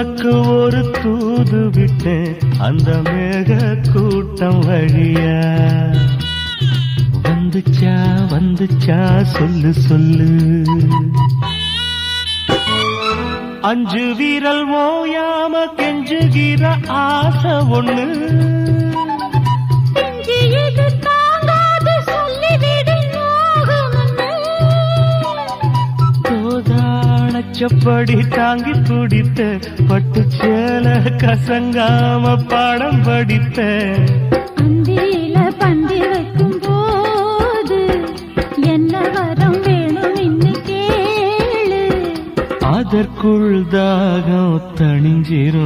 உனக்கு ஒரு தூது விட்டேன் அந்த மேக கூட்டம் வழியா. வந்துச்சா வந்துச்சா சொல்லு சொல்லு. அஞ்சு வீரல் ஓயாம கெஞ்சுகிற ஆசை ஒண்ணு. கோதானச்சப்படி தாங்கி துடித்த பட்டு சேல கசங்காம பாடம் படித்த. அந்தியில பந்தி வைக்கும் போது என்ன வரம் வேணும் இன்னும் கேளு. அதற்குள் தாகம் தணிஞ்சிரும்.